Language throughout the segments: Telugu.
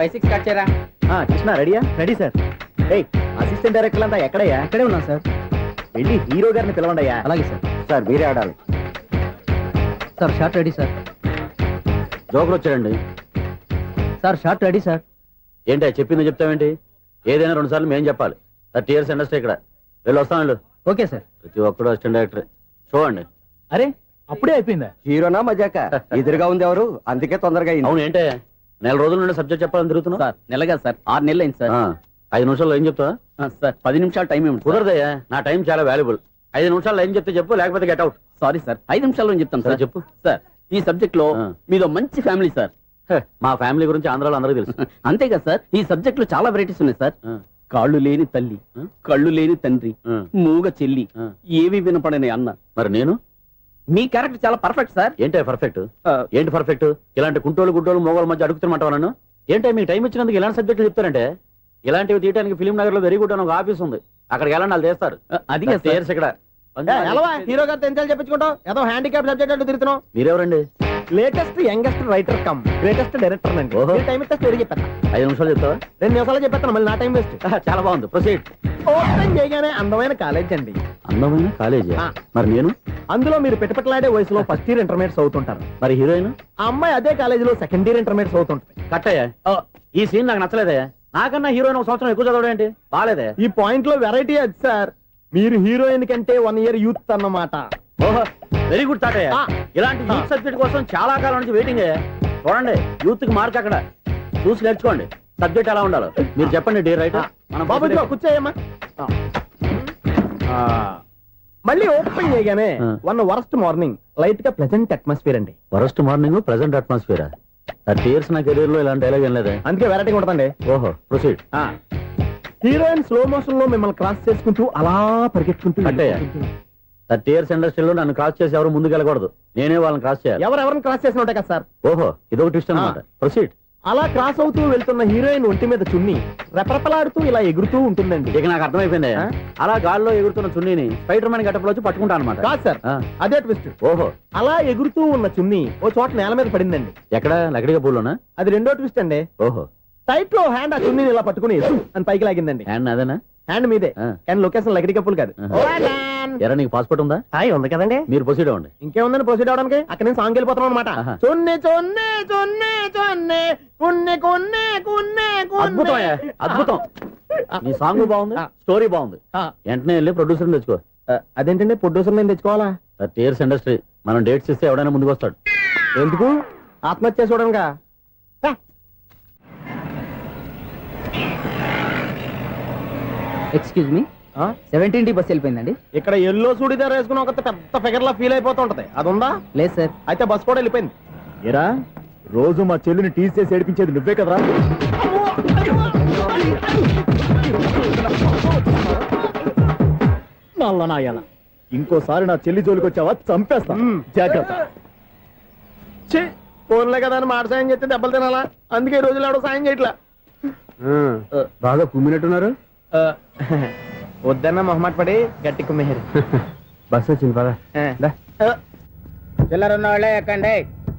బైసిక్స్ కట్ చేయరా. కృష్ణ రెడీయా? Ready sir. అసిస్టెంట్ డైరెక్టర్ అంతా ఎక్కడయ్యా? ఇక్కడే ఉన్నాం సార్. వెళ్ళి హీరో గారిని పిలవండి అయ్యా. అలాగే సార్. సార్ మీరే ఆడాలి sir. Short ready sir. Joker వచ్చాడండి సార్. Short ready sir. ఏంటి చెప్పింది చెప్తావేంటి? ఏదైనా 2 సార్లు మేము చెప్పాలి. 30 years ఇండస్ట్రీ ఇక్కడ. వెళ్ళి వస్తాం వెళ్ళు. Okay sir. ప్రతి ఒక్కడు అసిస్టెంట్ డైరెక్టర్ చూడండి. అరే అప్పుడే అయిపోయిందా? హీరోనా మజాక? ఎదురుగా ఉంది ఎవరు, అందుకే తొందరగా అయింది. అవును ఏంటే 4 రోజుల నుండి సబ్జెక్ట్ చెప్పాలని తిరుగుతున్నా సార్. నెలగా సార్, 6 నెలలు అయింది సార్. 5 నిమిషాల్లో ఏం చెప్తా సార్? 10 నిమిషాలు టైం ఏమి కుదరదయ్యా, నా టైం చాలా వాల్యుబుల్. 5 నిమిషాల్లో ఏం చెప్తే చెప్పు, లేకపోతే గెట్ అవుట్. సారీ సార్, 5 నిమిషాల్లో చెప్తాను సార్. చెప్పు సార్. ఈ సబ్జెక్ట్ లో మీదో మంచి ఫ్యామిలీ సార్. మా ఫ్యామిలీ గురించి ఆంధ్రాలో అందరికీ తెలుసు. అంతే కదా సార్, ఈ సబ్జెక్ట్ లో చాలా వెరైటీస్ ఉన్నాయి సార్. కాళ్ళు లేని తల్లి, కళ్ళు లేని తండ్రి, మూగ చెల్లి, ఏవి వినపడని అన్న. మరి నేను మీ క్యారెక్టర్ చాలా పర్ఫెక్ట్ సార్. ఏంటే పర్ఫెక్ట్? ఏంటి పర్ఫెక్ట్? ఇలాంటి కుంటోలు గుడ్డోలు మోగోళ్ళ మధ్య అడుగుతున్నమాట నన్ను. ఏంటంటే మీకు టైం ఇచ్చినందుకు ఇలాంటి సబ్జెక్టులు చెప్తారంటే, ఇలాంటివి తీయడానికి ఫిలిం నగర్ లో వెరీ గుడ్ అని ఒక ఆఫీస్ ఉంది, అక్కడికి వెళ్ళండి వాళ్ళు చేస్తారు. అది ఇక్కడ హీరో గారితో ఎంత చెప్పించుకుంటాం, ఏదో హ్యాండిక్యాప్ సబ్జెక్ట్ అంటూ తిరుగుతున్నాం. మీరెవరండి? Latest youngest writer cum greatest director అండి. టైం ఇస్తే స్టోరీ చెప్పాను. 5 నిమిషాలు చెప్తావా? 2 నిమిషాలు చెప్పేస్తాను, మళ్ళీ నా టైం వేస్ట్. చాలా బాగుంది, ప్రొసీడ్. ఓపెన్ చేయగానే అందమైన కాలేజ్ అండి. అందమైన కాలేజీ? మరి నేను అందులో మీరు పెట్టుపట్లాడే వయసులో ఫస్ట్ ఇయర్ ఇంటర్మీడియట్స్ అవుతుంటారు. మరి హీరోయిన్? ఆ అమ్మాయి అదే కాలేజీలో సెకండ్ ఇయర్ ఇంటర్మీడియట్స్ అవుతుంటాయి. కట్టయ్యా, ఈ సీన్ నాకు నచ్చలేదే. నాకన్నా హీరోయిన్ 1 సంవత్సరం ఎక్కువ చదవడం ఏంటి? బాలేదే. ఈ పాయింట్ లో వెరైటీ అది సార్. మీరు హీరోయిన్ కంటే 1 year యూత్ అన్నమాట. ఓహో, వెరీ గుడ్ తాటయ్య. ఇలాంటి యూత్ సబ్జెక్ట్ కోసం చాలా కాలం నుంచి వెయిటింగ్. చూడండి, యూత్ కి మార్క్ అక్కడ చూసి నేర్చుకోండి. సబ్జెక్ట్ ఎలా ఉండాలో మీరు చెప్పండి. డే రైటర్ మనం బాబు కూర్చోయమ్మా. మళ్ళీ ఓపెన్ చేయగానే వరస్ట్ మార్నింగ్, లైట్ గా ప్లెజెంట్ అట్మాస్ఫియర్ అండి. Worst morning, pleasant atmosphere. 30 years నా కెరీర్ లో ఇలాంటి డైలాగ్ ఏం లేదే. అందుకే వెరైటీ ఉంటుందండి. ఓహో, ప్రొసీడ్. హీరోయిన్ స్లో మోషన్ లో మిమ్మల్ని క్రాస్ చేసుకుంటూ అలా పరిగెత్తుకుంటూ 30 years ఇండస్ట్రీలో నన్ను క్రాస్ చేసి ఎవరు ముందుకు వెళ్ళకూడదు, నేనే వాళ్ళని క్రాస్ చేయాలి. ఎవరెవరిని క్రాస్ చేసిన ఉంటాయి కదా సార్. ఓహో, ఇదొక ట్విస్ట్ అన్నమాట. ప్రొసీడ్. అలా క్రాస్ అవుతూ వెళ్తున్న హీరోయిన్ ఒంటి మీద చున్ని రెపరెపలాడుతూ ఇలా ఎగురుతూ ఉంటుందండి. ఇక నాకు అర్థమైపోయింది. అలా గాల్లో ఎగురుతున్న చున్నీని స్పైడర్ మ్యాన్ గెటప్ లో వచ్చి పట్టుకుంటా అనమాట. కాదు సార్, అదే ట్విస్ట్. ఓహో, అలా ఎగురుతూ ఉన్న చున్ని ఓ చోట నేల మీద పడిందండి. ఎక్కడ? లకడిగా పూలోనా? అది రెండో ట్విస్ట్ అండి. ఓహో, టైట్ లో హ్యాండ్ ఆ చున్నీని ఇలా పట్టుకుని అని పైకి లాగిందండి. హ్యాండ్ అదేనా? హ్యాండ్ మీదే, కానీ లొకేషన్ లకడి కప్పులు కాదు. ఎరా, నీకు పాస్పోర్ట్ ఉందా? ఉంది కదండి. మీరు ప్రొసీడ్ అవ్వండి. ఇంకేముందని ప్రొసీడ్ అవడానికి? అక్కడ నేను సాంగ్ వెళ్ళిపోతాను అనమాట. చొన్నే చొన్నే చొన్నే చొన్నే కున్నే కున్నే కున్నే. అద్భుతం, అద్భుతం. నీ సాంగ్ బాగుంది, స్టోరీ బాగుంది. వెంటనే వెళ్ళి ప్రొడ్యూసర్ తెచ్చుకో. అదేంటండి ప్రొడ్యూసర్ నేను తెచ్చుకోవాలా? 30 years ఇండస్ట్రీ, మనం డేట్స్ ఇస్తే ఎవడైనా ముందుకు వస్తాడు. ఎందుకు? ఆత్మహత్య చూడనుగా. Excuse me, 17D bus వెళ్ళిపోయిందండి. ఇక్కడ ఎల్లో చూడిదార్ వేసుకుని ఒక పెద్ద ఫిగర్ లా ఫీల్ అయిపోతూ ఉంటది, అది ఉందా? లేదు సార్. అయితే బస్ కూడా వెళ్ళిపోయింది. ఏరా, రోజు మా చెల్లిని టీస్ చేసి ఏడిపించేది నువ్వే కదరా? నాయన, ఇంకోసారి నా చెల్లి జోలికి వచ్చావా చంపేస్తా, జాగ్రత్త. ఫోన్లే కదా అని మాట సాయం చేస్తే దెబ్బలు తినాలా? అందుకే ఈ రోజులు ఎవడో సాయం చేయట్లా. బాగా కుమ్మినట్టున్నారు. వద్దన్న మొహమాట పడి గట్టి కుమ్మేరు. బస్ వచ్చింది పద. చిల్లర ఉన్న వాళ్ళే ఎక్కండి,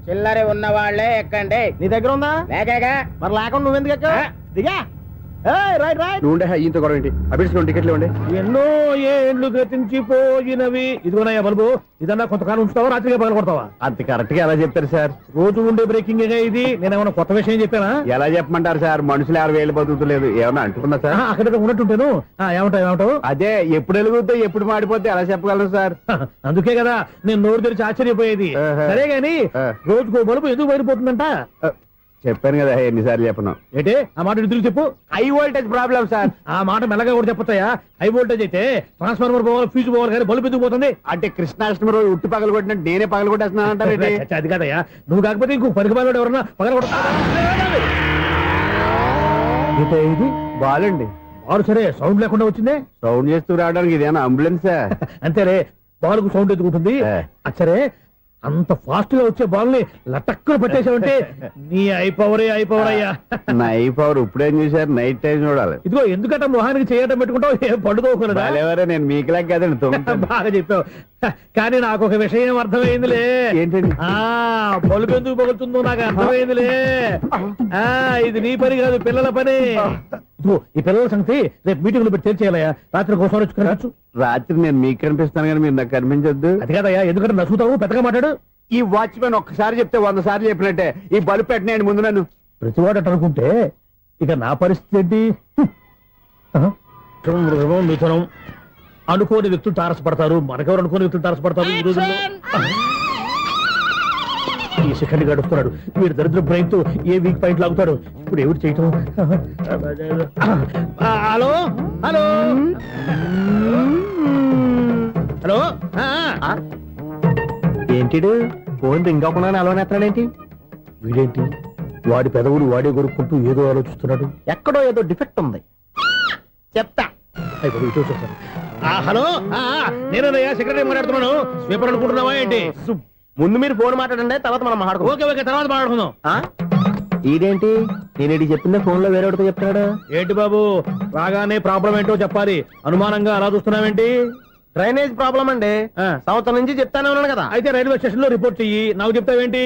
చిల్లర ఉన్న వాళ్ళే ఎక్కండి. నీ దగ్గర ఉందా? లేకగా. మరి లేకుండా నువ్వెందుకు ఎక్కావు? దిగా. Right right. నువ్వుండే ఈయంతో కూడా ఏంటి? అభిడ్స్ టికెట్లు ఇవ్వండి. ఎన్నో ఏండ్లు గతించిపోయినవి. ఇదిగోనయ్యా బల్బు, ఇదన్నా కొంతకాలం ఉంచుతావా, రాత్రిగా పగల కొడతావా? అంత కరెక్ట్ గా ఎలా చెప్తారు సార్? రోజు ఉండే బ్రేకింగ్ ఇది. నేనేమన్నా కొత్త విషయం చెప్పానా? ఎలా చెప్పమంటారు సార్? మనుషులు 60,000 బతుకుతలేదు, ఏమన్నా అంటున్నా సార్? అక్కడ ఉన్నట్టుంటాను. ఏమంటావు? అదే, ఎప్పుడు వెలుగుతో ఎప్పుడు మాడిపోతే ఎలా చెప్పగలరు సార్? అందుకే కదా నేను నోరు తెరిచి ఆశ్చర్యపోయేది. సరే గాని రోజుకో బల్బు ఎందుకు బయటపోతుందంట? చెప్పాను కదా, ఎన్నిసార్లు చెప్పను. ఏంటే ఆ మాట ఇద్దరు చెప్పు. High voltage problem sir. ఆ మాట మెల్లగా కూడా చెప్పొచ్చాయా? హై వోల్టేజ్ అయితే ట్రాన్స్ఫార్మర్ పోవాలి, ఫ్యూజ్ పోవాలి, కానీ బల్బు ఎందుకు పోతుంది? అంటే కృష్ణాష్టమి రోజు ఉట్టి పగలు కొట్టినట్టు నేనే పగలు కొట్టేస్తున్నాను అంటారు. అది కాదయ్యా, నువ్వు కాకపోతే ఇంకో పనికి బాగా ఎవరన్నా పగల కొడతా. ఇది బాలండి. బాలు సరే, సౌండ్ లేకుండా వచ్చిందే. సౌండ్ చేస్తూ రావడానికి ఇదేనా అంబులెన్స్? అంతేలే, బాలుకు సౌండ్ ఎదుగుతుంది. సరే, అంత ఫాస్ట్ గా వచ్చే బాల్ ని లటక్కున పట్టేసావంటే నీ అయిపోవరే అయ్యా. నైఫ్ అవర్ ఇప్పుడేం చూసారు, నైట్ టైం చూడాలి. ఇదిగో ఎందుకంటే మొహానికి చేయడం పెట్టుకుంటావు, ఏం పండుకోకూడదా? నేను మీకులా కదండి. బాగా చెప్పావు. కానీ నాకు ఒక విషయం అర్థమైందిలే. ఏంటండి? బలుపు ఎందుకు పగులుతుందో నాకు అర్థమైందిలే. ఇది నీ పని కాదు, పిల్లల పని. ఇదిగో ఈ పిల్లల సంగతి రేపు మీటింగ్ లో పెట్టి తెలిసేయాలయ్యా. రాత్రి కోసం వచ్చి రాత్రి నేను మీకు కనిపిస్తాను కానీ మీరు నాకు కనిపించొద్దు. అది కాదయ్యా, ఎందుకంటే నచ్చుతావు, పెద్దగా మాట్లాడు. ఈ వాచ్మెన్ ఒక్కసారి చెప్తే 100 సార్లు చెప్పినట్టే. ఈ బల్బు పెట్టినాయండి ముందు నన్ను. ప్రతివాడు అట్ట అనుకుంటే ఇక నా పరిస్థితి ఏంటి? మిథునం అనుకోని వ్యక్తులు తారసపడతారు, మనకెవరు అనుకోని వ్యక్తులు తారసపడతారు ఈ రోజుల్లో. ఈ సెకండ్ గడుపుతున్నాడు వీడు దరిద్ర బ్రెయిన్ తో ఏ వీక్ పాయింట్ లాగుతాడు. ఇప్పుడు ఎవరు చేయటం? Hello hello hello. ఏంటి ఫోన్ రింగ్ అవ్వకుండా అలవనేస్తాడేంటి? వీడేంటి వాడి పెదవులు వాడే కొరుక్కుంటూ ఏదో ఆలోచిస్తున్నాడు. ఎక్కడో ఏదో డిఫెక్ట్ ఉంది, చెప్తా. అయిపోయి ఇటు వచ్చేస్తాను. హలో, నేనయ్యా సెక్రటరీ మాట్లాడుతున్నాను. స్వీపర్ అనుకుంటున్నావా ఏంటి? ముందు మీరు ఫోన్ మాట్లాడండి, తర్వాత మనం మాట్లాడుకో. ఓకే ఓకే, తర్వాత మాట్లాడుకుందాం. ఇదేంటి నేను ఇది చెప్పిందే ఫోన్ లో వేరే ఒకటి చెప్తాడు. ఏంటి బాబు, రాగానే ప్రాబ్లం ఏంటో చెప్పాలి. అనుమానంగా అలా చూస్తున్నావేంటి? డ్రైనేజ్ ప్రాబ్లం అండి. సంవత్సరం నుంచి చెప్తానే ఉన్నాను కదా. అయితే రైల్వే స్టేషన్ లో రిపోర్ట్ చెయ్యి, నాకు చెప్తావేంటి?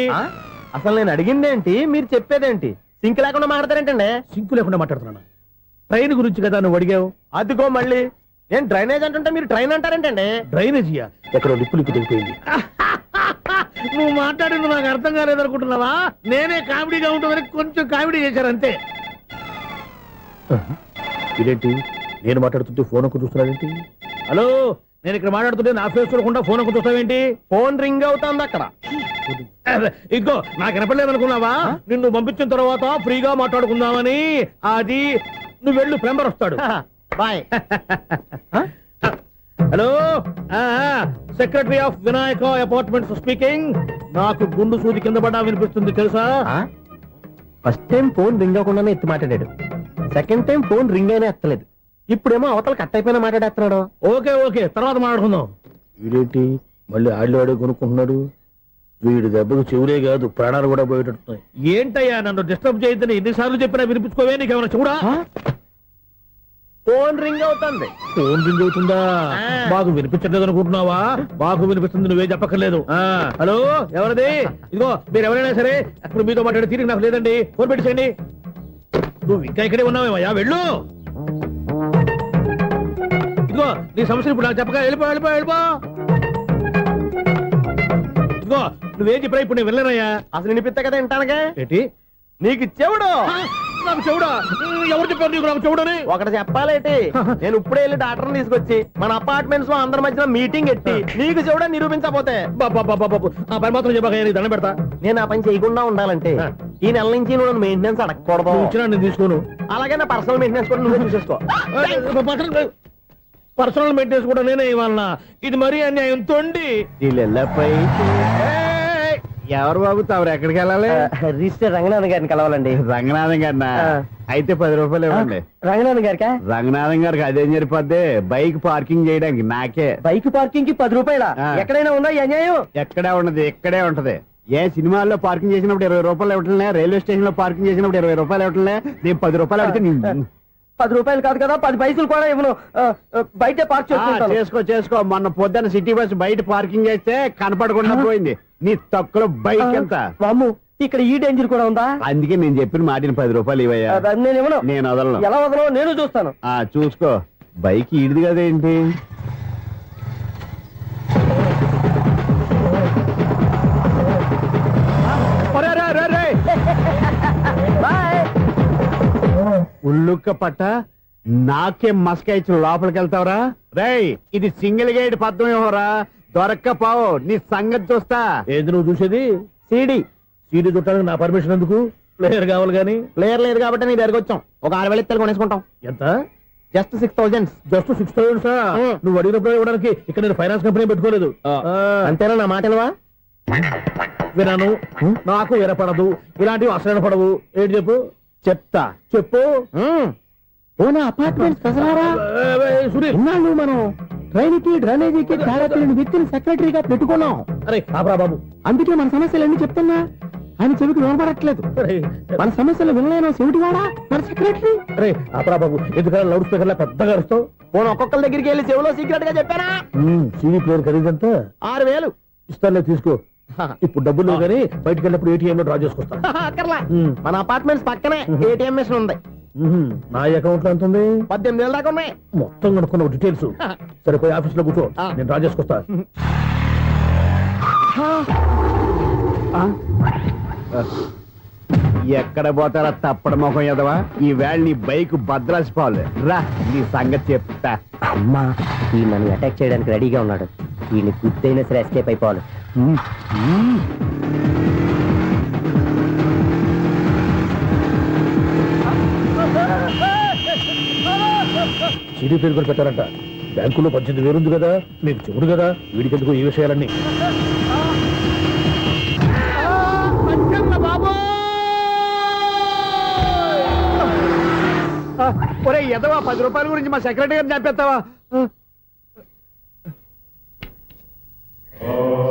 అసలు నేను అడిగిందేంటి, మీరు చెప్పేదేంటి? సింక్ లేకుండా మాట్లాడతారేంటండి? సింకు లేకుండా మాట్లాడుతున్నాను. ట్రైన్ గురించి కదా నువ్వు అడిగావు. అదిగో మళ్ళీ నేను డ్రైనేజ్ అంటుంటే మీరు ట్రైన్ అంటారేంటండి? డ్రైనేజీయా? ఎక్కడో లిప్పులిక్కు తెలిపోయింది. నువ్వు మాట్లాడింది నాకు అర్థం కాలేదనుకుంటున్నావా? నేనే కామెడీగా ఉంటుందని కొంచెం కామెడీ చేశారు అంతే. ఇదేంటి నేను మాట్లాడుతుంటే ఫోన్ ఒక్క చూస్తున్నావేంటి? హలో, నేను ఇక్కడ మాట్లాడుతుంటే నా ఫేస్ చూడకుండా ఫోన్ ఒక్క చూస్తావేంటి? ఫోన్ రింగ్ అవుతుంది అక్కడ. ఇదిగో నాకు వినపడలేదు అనుకున్నావా? నిన్ను పంపించిన తర్వాత ఫ్రీగా మాట్లాడుకుందామని. అది నువ్వు వెళ్ళు, ప్లంబర్ వస్తాడు. Bye. Hello, secretary of Vinayaka apartments speaking. నాకు గుండు సూది కింద పడ్డా వినిపిస్తుంది తెలుసా? ఫస్ట్ టైం ఫోన్ రింగ్ అవ్వకుండానే ఎత్తి మాట్లాడాడు, సెకండ్ టైం ఫోన్ రింగ్ అయినా ఎత్తలేదు, ఇప్పుడేమో అవతల కట్ అయిపోయినా మాట్లాడేస్తున్నాడు. ఓకే ఓకే, తర్వాత మాట్లాడుకుందాం. వీడేంటి మళ్ళీ ఆడిలో కొనుక్కుంటున్నాడు? వీడి దెబ్బకు చెవులే కాదు ప్రాణాలు కూడా పోయేటట్టున్నాయి. ఏంటయ్యా నన్ను డిస్టర్బ్ చేయొద్దని ఎన్నిసార్లు చెప్పినా వినిపించుకోవే? నీకేమైనా చూడా? ఫోన్ రింగ్ అవుతుంది. ఫోన్ రింగ్ అవుతుందా? మాకు వినిపించట్లేదు అనుకుంటున్నావా? మాకు వినిపిస్తుంది, నువ్వే చెప్పక్కర్లేదు. హలో, ఎవరిది? ఇదిగో మీరు ఎవరైనా సరే ఇప్పుడు మీతో మాట్లాడే తీరిక నాకు లేదండి. ఫోన్ పెట్టేసేయండి. నువ్వు ఇంకా ఇక్కడే ఉన్నావేమయ్యా, వెళ్ళు. ఇదిగో నీ సమస్యలు ఇప్పుడు నాకు చెప్పక వెళ్ళిపో వెళ్ళిపో వెళ్ళిపో. ఇదిగో నువ్వేం చెప్పరా ఇప్పుడు నేను వెళ్ళానయ్యా. అసలు వినిపిస్తా కదా వింటానగా. ఏంటి నీకు చెవుడు? నాకు చెవుడా? ఎవరు చెప్పారు నీకు నాకు చెవుడని? ఒకటి చెప్పాలేటి, నేను ఇప్పుడే వెళ్ళి డాక్టర్ని తీసుకొచ్చి మన అపార్ట్మెంట్స్ లో అందరి మధ్యన మీటింగ్ ఎట్టి నీకు చెవుడని నిరూపించకపోతే ఆ పని మాత్రం చెప్పాక దండం పెడతా. నేను ఆ పని చేయకుండా ఉండాలంటే ఈ నెల నుంచి నువ్వు మెయింటెనెన్స్ అడగకూడదు. ఇచ్చినా నేను తీసుకోను. అలాగే నా పర్సనల్ మెయింటెనెన్స్ కూడా నువ్వే చూసేసుకో. పర్సనల్ మెయింటెనెన్స్ కూడా నేనే ఇవ్వాలన్నా? ఇది మరీ అన్యాయం తోండి. ఎవరు బాబు తమరు ఎక్కడికి వెళ్ళాలి? రిజిస్టర్ రంగనాథన్ గారిని కలవాలండి. రంగనాథం గారినా? అయితే 10 రూపాయలు ఇవ్వండి. రంగనాథన్ గారికా? రంగనాథం గారికి అదేం సరిపోద్ది, బైక్ పార్కింగ్ చేయడానికి. నాకే బైక్ పార్కింగ్ కి 10 రూపాయల? ఎక్కడైనా ఉందా ఈ అన్యాయం? ఎక్కడే ఉండదు, ఇక్కడే ఉంటది. ఏ సినిమాల్లో పార్కింగ్ చేసినప్పుడు 20 రూపాయలు ఇవ్వట్లే, రైల్వే స్టేషన్ లో పార్కింగ్ చేసినప్పుడు 20 రూపాయలు ఇవ్వట్లే. నేను 10 రూపాయలు అడిగితే 10 రూపాయలు కాదు కదా, 10 పైసలు కూడా ఇవ్వను. బయట పార్క్ చేసుకో. మొన్న పొద్దున్న సిటీ బస్ బయట పార్కింగ్ చేస్తే కనపడకుండా పోయింది. నీ తక్కువ బైక్ ఎంత? వామ్ము, ఇక్కడ ఈ డేంజర్ కూడా ఉందా? అందుకే నేను చెప్పిన మాటిని 10 రూపాయలు ఇవ్వయ్యా. నేను ఇవ్వను. నేను వదలను. ఎలా వదలను నేను చూస్తాను. చూసుకో. బైక్ ఈడిది కదేంటి? ఉల్లుక్క పట్ట నాకే మస్క ఇచ్చిన లోపలికి వెళ్తావరా? రేయ్, ఇది సింగిల్ గేట్ పద్మం ఇవ్వరా, దొరక్కపోవు నీ సంగతి చూస్తా. ఏది నువ్వు చూసేది? సీడీ చుట్టానికి నా పర్మిషన్ ఎందుకు? ప్లేయర్ కావాలి గానీ. ప్లేయర్ లేదు కాబట్టి నీ దగ్గరకు వచ్చాం. ఒక 6,000 ఇత్తలు కొనేసుకుంటాం. ఎంత? జస్ట్ 6,000. జస్ట్ 6,000? నువ్వు అడిగినప్పుడు ఇవ్వడానికి ఇక్కడ నేను ఫైనాన్స్ కంపెనీ పెట్టుకోలేదు. అంతేనా? నా మాట వినను, నాకు వినపడదు, ఇలాంటివి అసలు వినపడవు. ఏంటి చెప్పు? చెప్తా. చెప్పు. అపార్ట్మెంట్ సునీల్, మనం ట్రైన్కి డ్రైనేజీకి తేడా తెలియని వ్యక్తిని సెక్రటరీగా పెట్టుకున్నాం. అరే ఆపరా బాబు. అందుకే మన సమస్యలన్నీ చెప్తున్నా ఆయన చెవికి వినపడట్లేదు. అరే మన సమస్యలు వినలేను చెవిటివాడా మన సెక్రటరీ. అరే ఆపరా బాబు, ఎందుకన్నా లౌడ్ స్పీకర్ లా పెద్దగా అరుస్తావు? పోను ఒక్కొక్కరి దగ్గరికి వెళ్ళి చెవిలో సీక్రెట్ గా చెప్పానా? CD player ఖరీదంతా 6,000. ఇస్తానులే, తీసుకో. ఇప్పుడు డబ్బులు లేవు కానీ బయటకు వెళ్ళినప్పుడు ఏటీఎం లో డ్రా చేసుకొస్తా. అక్కర్లా, మన అపార్ట్మెంట్స్ పక్కనే ఏటీఎం మిషన్ ఉంది. నా అకౌంట్ లో ఎంత ఉంది? 18,000 దాకా ఉన్నాయి. మొత్తం కనుక్కున్న డీటెయిల్స్. సరిపోయి ఆఫీస్ లో కూర్చో, నేను డ్రా చేసుకొస్తా. ఎక్కడ పోతారా తప్పడ మొహం ఎదవా? ఈ వేళ నీ బైక్ భద్రాసిపోవాలి. రా నీ సంగతి చెప్తా. అమ్మా ఈ నన్ను అటాక్ చేయడానికి రెడీగా ఉన్నాడు. ఈయన గుద్దైనా సరే ఎస్కేప్ అయిపోవాలి. సీడీ ప్లేయర్ కూడా పెట్టారంట. బ్యాంకులో 18,000 ఉంది కదా, మీకు చెవుడు కదా, వీడికెందుకు ఈ విషయాలన్నీ? ఒరే ఎదవా, 10 రూపాయల గురించి మా సెక్రటరీ గారిని చంపేస్తావా?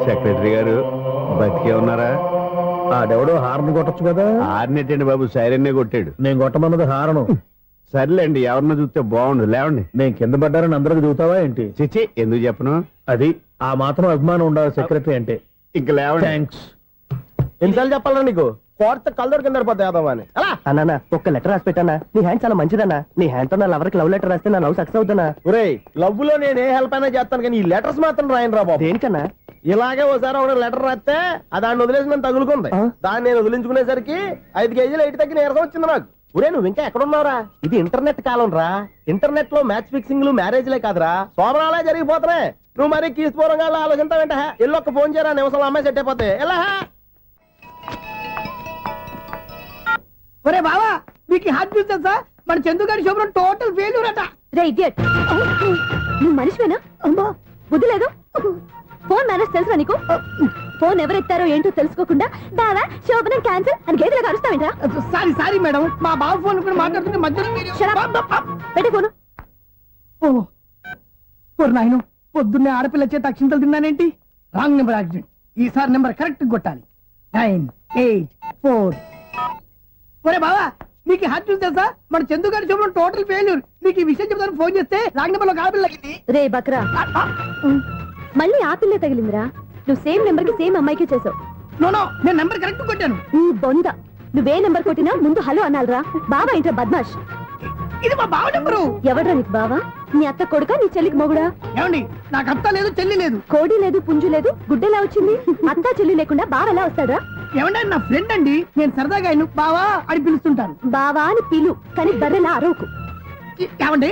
సెక్రటరీ గారు బతికే ఉన్నారా? ఆడెవడో హార్న్ కొట్టచ్చు కదా. ఆరినెట్టండి బాబు, సైరన్నే కొట్టాడు. నేను కొట్టమన్నది హారను. సర్లేండి, ఎవరినో చూస్తే బాగుండు. లేవండి. నేను కింద పడ్డారని అందరికి చూతావా ఏంటి? చిచ్చి, ఎందుకు చెప్పను? అది ఆ మాత్రం అభిమానం ఉండాలి సెక్రటరీ అంటే. ఇంక లేవండి. థ్యాంక్స్. ఎన్నిసార్లు చెప్పాలా నీకు? కోర్త కలదోడు కింద పడిపోతాయి యాదవ్ అని. అలా అన్నా ఒక్క లెటర్ రాసి పెట్టానా? నీ హ్యాండ్ చాలా మంచిదన్నా. నీ హ్యాండ్ తో నా లవర్కి లవ్ లెటర్ రాస్తే నా లవ్ సక్సెస్ అవుతానా? ఒరేయ్, లవ్ లో నేను ఏ హెల్ప్ అయినా చేస్తాను కానీ ఈ లెటర్స్ మాత్రం రాయను రా బాబు. దేనికన్నా? ఇలాగే ఓసారి ఒక లెటర్ రాస్తే అది దాన్ని వదిలేసి నన్ను తగులుకుంది. దాన్ని నేను వదిలించుకునేసరికి 5 కేజీలు ఎయిట్ తగ్గి నీరసం వచ్చింది నాకు. ఒరే, నువ్వు ఇంకా ఎక్కడున్నావురా? ఇది ఇంటర్నెట్ కాలం రా. ఇంటర్నెట్ లో మ్యాచ్ ఫిక్సింగ్లు మ్యారేజ్లే కాదురా, సోమరాలే జరిగిపోతున్నాయి. నువ్వు మరి కీస్పూరంగా ఆలోచించావేంట? ఎల్లొక్క ఫోన్ చేయరా, నిమిషంలో అమ్మాయి సెట్ అయిపోతే. ఎలా? ఒరే బావా, మీకు హాట్ న్యూస్ తెలుసా? మన చందుగారి శుభ్రం టోటల్ ఫెయిల్యూర్ అట. రే ఇడియట్, నువ్వు మనిషివేనా? అమ్మా బుద్ధి లేదు. ఫోన్ మేనేజ్ తెలుసా నీకు? ఫోన్ ఎవరెత్తారో ఏంటో తెలుసుకోకుండా బావా శోభనం క్యాన్సిల్ అని గేదెలకు అరుస్తావేంట్రా? సారీ సారీ మేడం, మా బావ ఫోన్ కూడా మాట్లాడుతుంటే మధ్యలో మీరు- పెట్టే ఫోను. ఓ నాయను, పొద్దున్నే ఆడపిల్ల చేత అక్షింతలు తిన్నానేంటి? Wrong number accident. ఈసారి నెంబర్ కరెక్ట్ కొట్టాలి. 984. ఒరే బావా, మీకు హాట్ న్యూస్ తెలుసా? మన చందుగారి శుభ్రం టోటల్ ఫెయిల్యూర్. మీకు ఈ విషయం చెప్తాను ఫోన్ చేస్తే రాంగ్ నెంబర్ లో ఆడపిల్ల తగ్గింది. రే బక్రా, మళ్ళీ ఆ పిల్లే తగిలిందిరా. నువ్వు సేమ్ నెంబర్ కి సేమ్ అమ్మాయికి చేసావు. నో, నేను నెంబర్ కరెక్ట్ కొట్టాను. ఈ బొంద, నువ్వే నెంబర్ కొట్టినా ముందు హలో అనాలిరా. బావా ఇంట్లో బద్మాష్. ఇది మా బావ నెంబరు. ఎవడ్రా నీకు బావా? నీ అత్త కొడుక, నీ చెల్లికి మొగుడా? ఏమండి, నాకు అత్త లేదు, చెల్లి లేదు. కోడి లేదు, పుంజు లేదు, గుడ్డెలా వచ్చింది? అత్త చెల్లి లేకుండా బావ ఎలా వస్తాడా? ఏమండి, నా ఫ్రెండ్ అండి. నేను సరదాగా ఆయన బావా అని పిలుస్తుంటాను. బావా అని పిలు, కానీ బర్రెలా అరవకు. ఏమండి,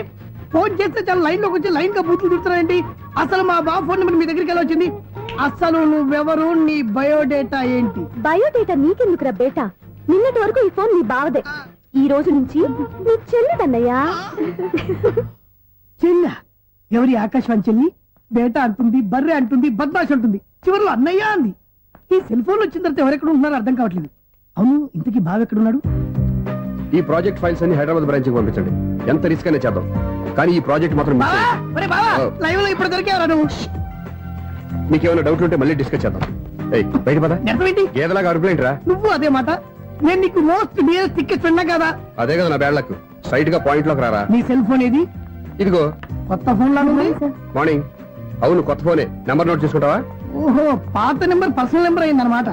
ఫోన్ చేస్తే చాలా లైన్ లోకి వచ్చి లైన్ గా బూతులు తిడుతున్నాయండి. అసలు మా బావ ఫోన్ నెంబర్ మీ దగ్గరికి ఎలా వచ్చింది? అసలు నువ్వెవరు, నీ బయోడేటా ఏంటి? బయోడేటా నీకెందుకురా బేటా? నిన్నటి వరకు ఈ ఫోన్ నీ బావదే. ఈ రోజు నుంచి నీ చెల్లిదన్నయ్యా. చెల్ల ఎవరి? ఆకాశవాణి చెల్లి. బేటా అంటుంది, బర్రె అంటుంది, బద్మాష్ అంటుంది, చివరిలో అన్నయ్య అంది. ఈ సెల్ ఫోన్ వచ్చిన తర్వాత ఎవరెక్కడ ఉంటున్నారో అర్థం కావట్లేదు. అవును, ఇంతకీ బావ ఎక్కడున్నాడు? ఈ ప్రాజెక్ట్ ఫైల్స్ అన్ని హైదరాబాద్ బ్రాంచ్ కి పంపించండి. ఎంత రిస్క్ అయినా చేద్దాం, కానీ ఈ ప్రాజెక్ట్ మాత్రం మిస్ బావా, అయ్యింది. ఒరే బావా, లైవ్ లో ఇప్పుడు దొరికేవరా నువ్వు? నీకేమైనా డౌట్ ఉంటే మళ్ళీ డిస్కస్ చేద్దాం. ఏయ్, బయట పద. నిజమేంటి? గేదలాగా అరుపులేంటి రా? నువ్వు అదే మాట. నేను నీకు మోస్ట్ డియరెస్ట్ టికెట్స్ ఉన్నా కదా. అదే కదా నా బ్యాడ్ లక్. స్ట్రైట్ గా పాయింట్ లోకి రారా. నీ సెల్ ఫోన్ ఏది? ఇదిగో. కొత్త ఫోన్ లాగా ఉంది. మార్నింగ్. అవును, కొత్త ఫోనే. నెంబర్ నోట్ చేసుకుంటావా? ఓహో, పాత నెంబర్ పర్సనల్ నెంబర్ అయిందన్నమాట.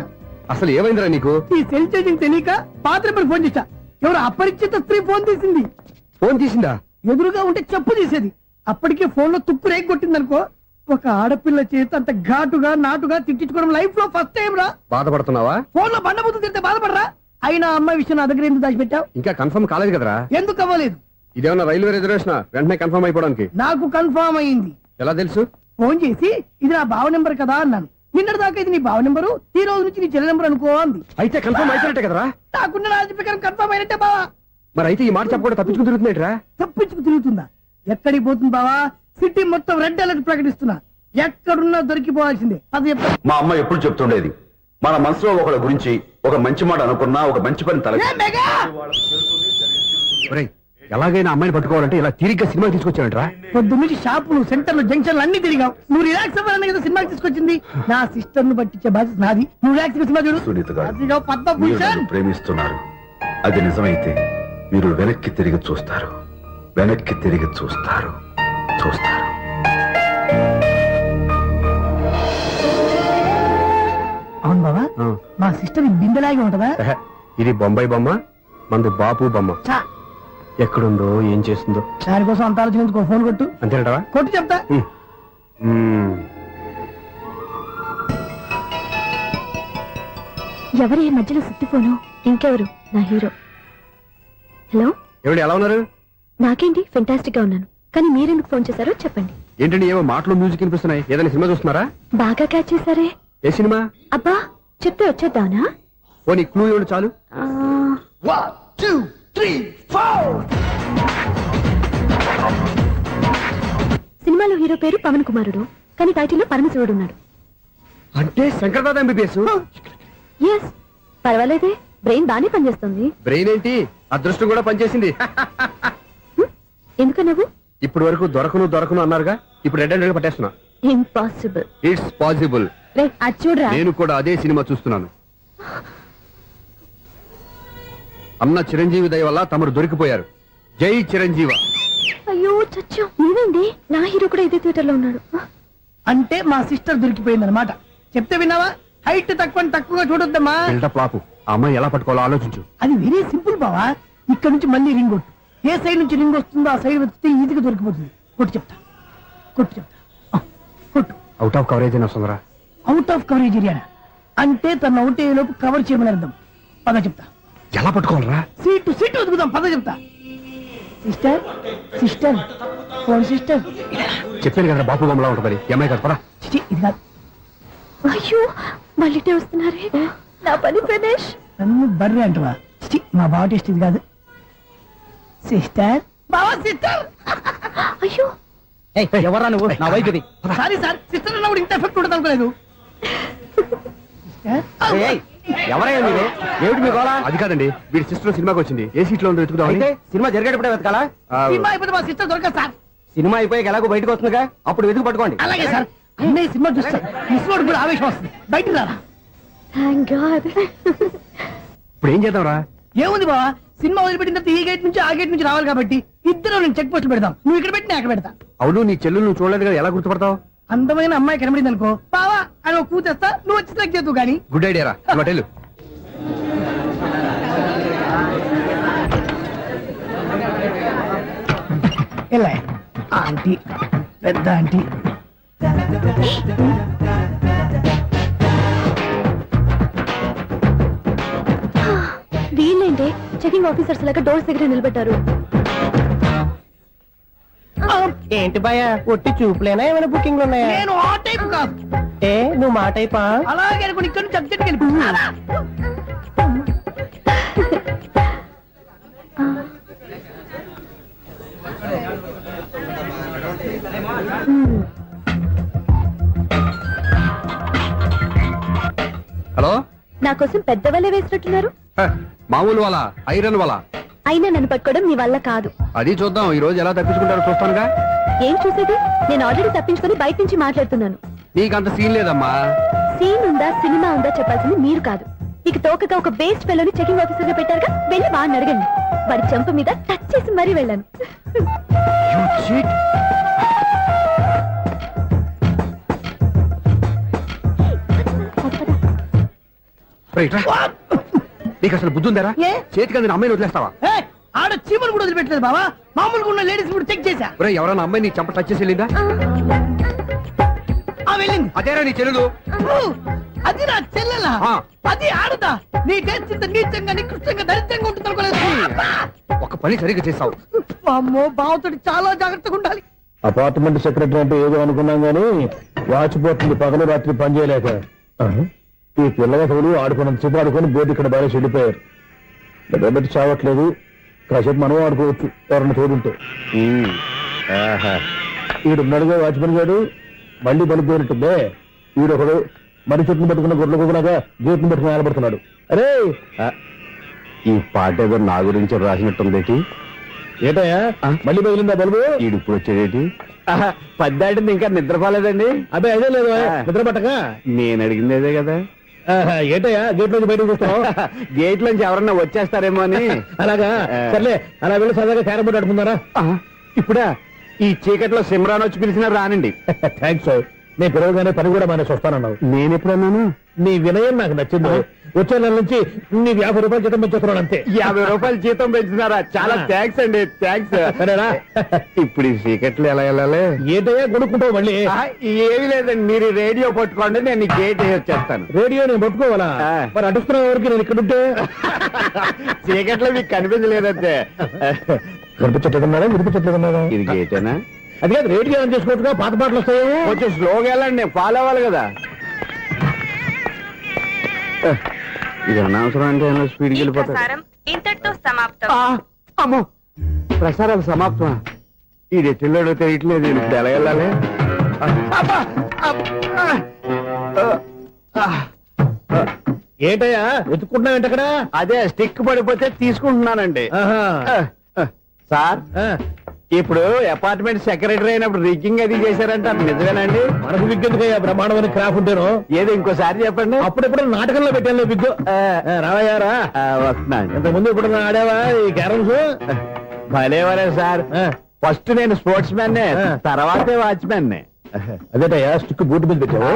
అసలు ఏమైందిరా నీకు? ఈ సెల్ చేసింగ్ తెలియక పాత నెంబర్ ఫోన్ చేశా. ఎవరు అపరిచిత స్త్రీ ఫోన్ తీసింది. ఫోన్ తీసిందా? ఎదురుగా ఉంటే చెప్పు తీసేది. అప్పటికే ఫోన్ లో తుక్కు రేగి కొట్టిందనుకో. ఒక ఆడపిల్ల చేత అంత ఘాటుగా నాటుగా తిట్టించుకోవడం లైఫ్ లో ఫస్ట్ టైం రా. బాధపడుతున్నావా? ఫోన్ లో బండబుద్ధి తింటే బాధపడరా? అయినా అమ్మాయి విషయం నా దగ్గర ఎందుకు దాచిపెట్టావు? ఇంకా కన్ఫర్మ్ కాలేదు కదరా? ఎందుకు అవ్వలేదు? ఇదేమన్నా రైల్వే రిజర్వేషన్? వెంటనే కన్ఫర్మ్ అయిపోవడానికి. నాకు కన్ఫర్మ్ అయింది. ఎలా తెలుసు? ఫోన్ చేసి ఇది నా బావ నెంబర్ కదా అన్నాను. నిన్నటి దాకా ఇది నీ బావ నెంబరు, ఈ రోజు నుంచి నీ చెల్లి నెంబర్ అనుకో అంది. అయితే కన్ఫర్మ్ అయిపోయినట్టే కదరా? నాకున్న రాజు ప్రకారం కన్ఫర్మ్ అయినట్టే బావా. మరి అయితే ఈ మాట చెప్పకుండా తప్పించుకుని తిరుగుతున్నట్రా? తప్పించుకు తిరుగుతుందా? ఎక్కడికి పోతుంది బావా? సిటీ మొత్తం రెడ్ అలర్ట్ ప్రకటిస్తున్నా. ఎక్కడున్నా దొరికిపోవాల్సిందే. అది చెప్తా. మా అమ్మ ఎప్పుడు చెప్తుండేది, మన మనసులో ఒకళ్ళ గురించి ఒక మంచి మాట అనుకున్నా, ఒక మంచి పని తల ఏ మెగా! ఒరేయ్, ఎలాగైనా అమ్మాయిని పట్టుకోవాలంటే ఇలా తిరిగ్గా సినిమా తీసుకొచ్చాడంట్రా. పొద్దు నుంచి షాపులు సెంటర్లు జంక్షన్లు అన్ని తిరిగావు. నువ్వు రిలాక్స్ అవ్వాలని కదా సినిమాకి తీసుకొచ్చింది. నా సిస్టర్ ను పట్టించే బాధ్యత నాది. నువ్వు రిలాక్స్ సినిమా చూడు. సునీత గారు, అదిగో మీరు పద్మభూషణ్. నన్ను ప్రేమిస్తున్నారు. అది నిజమైతే మీరు వెనక్కి తిరిగి చూస్తారు. వెనక్కి తిరిగి చూస్తారు. చూస్తారు. అవును బాబా, మా సిస్టర్ బిందెలాగే ఉంటదా? ఎహె, ఇది బొంబాయి బొమ్మ, మంది బాపు బొమ్మ. చా, ఎక్కడుందో ఏం చేస్తుందో. దానికోసం అంత ఆలోచించుకో. ఫోన్ కొట్టు. అంతేనటవా? కొట్టు చెప్తా. ఎవరు ఈ మధ్యలో సుత్తి ఫోను? ఇంకెవరు? నా హీరో. హలో, ఎవడు ఎలా ఉన్నారు? నాకేంటి ఫెంటాస్టిక్ గా ఉన్నాను, కానీ మీరెందుకు ఫోన్ చేశారో చెప్పండి. ఏంటండి ఏవో మాటలు మ్యూజిక్ వినిపిస్తున్నాయి. ఏదైనా సినిమా చూస్తున్నారా? బాగా క్యాచ్ చేశారే. ఏ సినిమా? అబ్బా, చెప్తే వచ్చేద్దానా? ఓ నీ క్లూ ఇవ్వండి చాలు. సినిమాలో హీరో పేరు పవన్ కుమారుడు, కానీ టైటిల్లో పరమశివుడు ఉన్నాడు. అంటే శంకర్దాద ఎంబీబీఎస్. ఎస్, పర్వాలేదే, బ్రెయిన్ బానే పనిచేస్తుంది. బ్రెయిన్ ఏంటి, అదృష్టం కూడా పనిచేసింది. ఎందుకన్నావు? ఇప్పుడు వరకు దొరకను అన్నారుగా, ఇప్పుడు రెడ్ హ్యాండెడ్ గా పట్టేస్తున్నా. ఇంపాసిబుల్. It's possible. రే, అది చూడరా. నేను కూడా అదే సినిమా చూస్తున్నాను. అన్న చిరంజీవి దయ వల్ల తమరు దొరికిపోయారు. జై చిరంజీవ. అయ్యో చచ్చా, ఏమైంది? నా హీరో కూడా ఇదే థియేటర్ లో ఉన్నాడు. అంటే మా సిస్టర్ దొరికిపోయింది అనమాట. చెప్తే విన్నావా? హైట్ తక్కువగా చూడొద్దమ్మా. బిల్డప్ లాపు. ఆ అమ్మాయి ఎలా పట్టుకోవాలో ఆలోచించు. అది వెరీ సింపుల్ బావా. ఇక్కడ నుంచి మళ్ళీ రింగ్ కొట్టు. ఏ సైడ్ నుంచి రింగ్ వస్తుందో ఆ సైడ్ వస్తే ఈజీగా దొరికిపోతుంది. కొట్టు చెప్తా. కొట్టు. అవుట్ ఆఫ్ కవరేజ్ అని వస్తుందిరా. అవుట్ ఆఫ్ కవరేజ్ ఏరియా అంటే తన అవుట్ అయ్యే లోపు కవర్ చేయమని అర్థం. పద చెప్తా. ఎలా పట్టుకోవాలరా? సీటు వెతుకుదాం. పద చెప్తా. Sister phone sister. చెప్పాను కదా బాపు బొమ్మలా ఉంటుంది. ఎంఐ కదా పరా. ఇది కాదు. అయ్యో, మళ్ళీ వస్తున్నారే. నా పని ఫినిష్. నన్ను బర్రె అంటవా? మా బావ టేస్ట్ ఇది కాదు. సిస్టర్, బావా సిస్టర్. అయ్యో, ఎవరా నువ్వు? నా వైపు ఇది. సారీ సార్, సిస్టర్ అన్నప్పుడు ఇంత ఎఫెక్ట్ ఉండదు అనుకోలేదు. ఎవరైనా మీరే? ఏమిటి మీ గోళ? అది కాదండి, వీడి సిస్టర్ సినిమాకి వచ్చింది. ఏ సీట్ లో ఉందో వెతుకుదాం. అయితే సినిమా జరిగేటప్పుడే వెతకాలా? సినిమా అయిపోతే మా సిస్టర్ దొరకదు సార్. సినిమా అయిపోయాక ఎలాగో బయటకు వస్తుందిగా, అప్పుడు వెతుకు పట్టుకోండి. అలాగే సార్. అన్నయ్య సినిమా చూస్తారు. మిస్లోడు కూడా ఆవేశం వస్తుంది. బయట రారా. Thank God. ఇప్పుడు ఏం చేద్దాం రా? ఏముంది బావా, సినిమా వదిలిపెట్టిన తర్వాత ఈ గేట్ నుంచి ఆ గేట్ నుంచి రావాలి కాబట్టి ఇద్దరు నేను చెక్ పోస్ట్ పెడదాం. నువ్వు ఇక్కడ పెట్టి నేను అక్కడ పెడతా. అవును, నీ చెల్లెలు నువ్వు చూడలేదు కదా, ఎలా గుర్తుపడతావు? అందమైన అమ్మాయి కనబడింది అనుకో, బావా అని ఒక కూతేస్తా, నువ్వు వచ్చి సెలెక్ట్ చేద్దు కానీ. గుడ్ ఐడియా రా. హోటల్ ఎలా ఆంటీ, పెద్ద ఆంటీ. వీళ్ళేంటే చెకింగ్ ఆఫీసర్స్ లాగా డోర్స్ దగ్గర నిలబెట్టారు. ఏంటి భయ, ఒట్టి చూపులేనా ఏమైనా బుకింగ్లు ఉన్నాయా? నేను ఆ టైప్ కాదు. ఏ నువ్వు మా టైపా? అలాగే అనుకుని ఇక్కడ నుంచి అర్జెంట్కి వెళ్ళిపో. హలో, నా కోసం పెద్ద వలే వేసినట్టున్నారు. మామూలు వాళ్ళ ఐరన్ వాళ్ళ. అయినా నన్ను పట్టుకోవడం మీ వల్ల కాదు. అది చూద్దాం, ఈ రోజు ఎలా తప్పించుకుంటారో చూస్తానుగా. ఏం చూసేది? నేను ఆల్రెడీ తప్పించుకొని బయట నుంచి మాట్లాడుతున్నాను. నీకంత సీన్ లేదమ్మా. సీన్ ఉందా సినిమా ఉందా చెప్పాల్సింది మీరు కాదు. మీకు తోకగా ఒక బేస్ట్ ఫెలోని చెకింగ్ ఆఫీసర్ గా పెట్టారుగా, వెళ్ళి వాడిని అడగండి. వాడి చెంప మీద టచ్ చేసి మరీ వెళ్ళాను. నీకు అసలు బుద్ధి ఉందారా? ఏ? చేతికి అందిన అమ్మాయిని వదిలేస్తావా? ఆడ చీమలు కూడా వదిలిపెట్టలేదు బావా. మామూలుగా ఉన్న లేడీస్ కూడా చెక్ చేశా. ఎవరైనా అమ్మాయి నీ చెంప టచ్ చేసి వెళ్ళిందా? వెళ్ళింది. అదేరా నీ చెల్లెలు. అది నా చెల్లెలా? ఆ. అది ఆడదా? నీ టేస్ట్ ఇంత నీచంగా నికృష్టంగా దరిద్రంగా ఉంటుంది అనుకోలేదు. ఒక పని సరిగ్గా చేస్తావు. అమ్మో, బావతోటి చాలా జాగ్రత్తగా ఉండాలి. అపార్ట్మెంట్ సెక్రటరీ అంటే ఏదో అనుకున్నాం గానీ వాచిపోతుంది పగలు రాత్రి పని చేయలేక. ఈ పిల్లగతులు ఆడుకున్నంత సేపు ఆడుకొని బోర్డు ఇక్కడ బాగా చెడిపోయారు. నిలబెట్టి చావట్లేదు. కాసేపు మనం ఆడుకోవచ్చు ఎవరన్నా తోడుంటే. ఈడున్నాడుగా వాచ్మెన్ గారు, మళ్ళీ బలికి పోయినట్టుందే. ఈడొకడు మరి చెట్టును పట్టుకున్న గొడ్ల కుక్కలాగా గేట్ను పట్టుకుని నిలబడుతున్నాడు. అరే, ఈ పాట ఏదో నా గురించి రాసినట్టుంది. ఏటయ్యా మళ్ళీ పగిలిందా బల్బు? ఈడు ఇప్పుడు వచ్చేదేంటి? పద్దాటింది ఇంకా నిద్రపోలేదండి. అదే అదే లేదు నిద్ర పట్టక. నేను అడిగింది అదే కదా. ఏటయ్యా గేట్ నుంచి బయటకు చూస్తావు? గేట్ లోంచి ఎవరన్నా వచ్చేస్తారేమో అని. అలాగా సర్లే, అలా వెళ్ళి సరదాగా క్యారం బోర్డు ఆడుకుందారా? ఇప్పుడా? ఈ చీకట్లో సిమ్రాన్ వచ్చి పిలిచినా రానండి. థ్యాంక్స్. నేను పిలవగానే పని కూడా మానేసి వస్తానన్నావు. నేను ఎప్పుడన్నాను? నీ వినయం నాకు నచ్చింది. వచ్చే నెల నుంచి నీకు 50 రూపాయలు జీతం పెంచుతున్నాను అంతే. 50 రూపాయలు జీతం పెంచుతున్నారా? చాలా థ్యాంక్స్ అండి, థ్యాంక్స్. సరేనా? ఇప్పుడు ఈ చీకట్లు ఎలా వెళ్ళాలి? ఏంటయ్యా కొనుక్కుంటావు మళ్ళీ? ఏమీ లేదండి, మీరు రేడియో పట్టుకోండి, నేను గేట్ వేసి వచ్చేస్తాను. రేడియో నేను పట్టుకోవాలా? మరి అడుస్తున్న వరకు నేను ఇక్కడ ఉంటే చీకట్లో మీకు కనిపించలేదంటే. కనిపించట్లేదన్నారా వినిపించట్లేదన్నారా? ఇది గేటేనా? అది కాదు, రేడియో ఆన్ చేసుకోవచ్చుగా, పాత పాటలు వస్తాయి. కొంచెం స్లోగా వెళ్ళండి, నేను ఫాలో అవ్వాలి కదా. ఇది అనవసరం అంటే స్పీడ్కి వెళ్ళిపోతాడు. ఇంతటితో సమాప్తం. అమ్మో, ప్రసారాలు సమాప్తమా? ఈ రెట్టిల్లోడో తెలియట్లేదు, నేను ఇప్పుడు ఎలా వెళ్ళాలి? ఏంటయ్యా వెతుక్కుంటున్నావు ఏంటి అక్కడ? అదే స్టిక్ పడిపోతే తీసుకుంటున్నానండి. సార్, ఇప్పుడు అపార్ట్మెంట్ సెక్రటరీ అయినప్పుడు రిగ్గింగ్ అది చేశారంటే అది నిజమేనండి? మనకు విగ్గెందుకయ్యా, బ్రహ్మాండమైన క్రాఫ్ ఉంటాను. ఏదో ఇంకోసారి చెప్పండి. అప్పుడెప్పుడు నాటకంలో పెట్టాను విగ్గు. రావయ్యారా? వస్తున్నాను. ఇంతకుముందు ఇప్పుడు ఆడావా ఈ క్యారమ్స్? భలేవరే సార్, ఫస్ట్ నేను స్పోర్ట్స్ మ్యాన్, తర్వాతే వాచ్మెన్. అదేటయ్యా స్టిక్ బూట్ మీద పెట్టావు?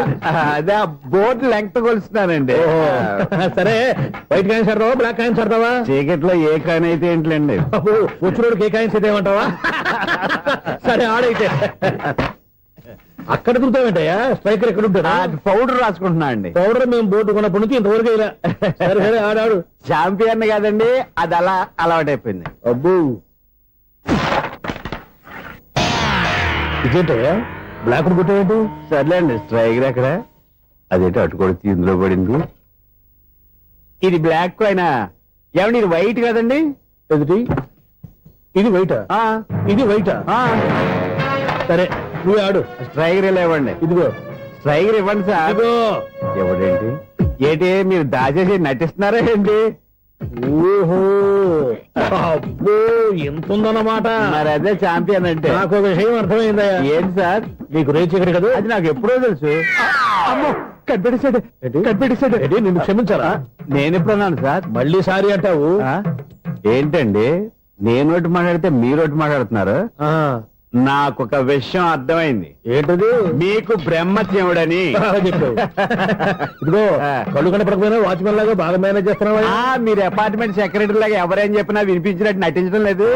అదే బోర్డు లెంగ్త్ కొలుస్తున్నానండి. సరే, వైట్ కాయిన్స్ ఆడతావా బ్లాక్ కాయిన్స్ ఆడతావా? చీకట్లో ఏ కాయిన్ అయితే ఏంట్లేండి. వచ్చినోడికి ఏ కాయిన్స్ అయితే ఏమంటావా? సరే ఆడైతే. అక్కడ దిగుతావేంటయ్యా? స్ట్రైకర్ ఎక్కడ ఉంటాడా? పౌడర్ రాసుకుంటున్నా అండి. పౌడర్ మేము బోర్డు కొన్నప్పటి నుంచి ఇంతవరకు ఇలా. సరే సరే ఆడాడు. చాంపియన్ కాదండి, అది అలా అలవాటైపోయింది. అబ్బు, ఇదేంటయ్యా బ్లాక్ కొట్టావేంటి? సర్లేండి, స్ట్రైకర్ ఎక్కడ? అదేంటి అటు కొడితే ఇందులో పడింది. ఇది బ్లాక్ కాయిన్. ఏమండి ఇది వైట్ కదండి? ఎదుటి ఇది వైటా? ఇది వైటా? సరే నువ్వు ఆడు. స్ట్రైకర్ ఇలా ఇవ్వండి. ఇదిగో స్ట్రైకర్ ఇవ్వండి సార్. ఇదిగో. ఇవ్వడేంటి? ఏంటి మీరు దాచేసి నటిస్తున్నారా ఏంటి? ఓహో, అబ్బో ఎంత ఉందన్నమాట. మరి అదే చాంపియన్ అంటే. నాకు ఒక విషయం అర్థమైందయ్యా. ఏంటి సార్? నీకు రేచి ఇక్కడ కదా? అది నాకు ఎప్పుడో తెలుసు. అమ్మో, కనిపెట్టేశాడు, కనిపెట్టేశాడు. నిన్ను క్షమించారా? నేను ఎప్పుడన్నాను సార్? మళ్ళీ సారీ అంటావు? ఏంటండి, నేను ఒకటి మాట్లాడితే మీరు ఒకటి మాట్లాడుతున్నారు. నాకు ఒక విషయం అర్థమైంది. ఏంటది? మీకు బ్రహ్మత్యముడని చెప్పావు. ఇదిగో కళ్ళు కనపడకపోయినా వాచ్మెన్ లాగా బాగా మేనేజ్ చేస్తున్నావా? మీరు అపార్ట్మెంట్ సెక్రటరీ లాగా ఎవరేం చెప్పినా వినిపించినట్టు నటించడం లేదు.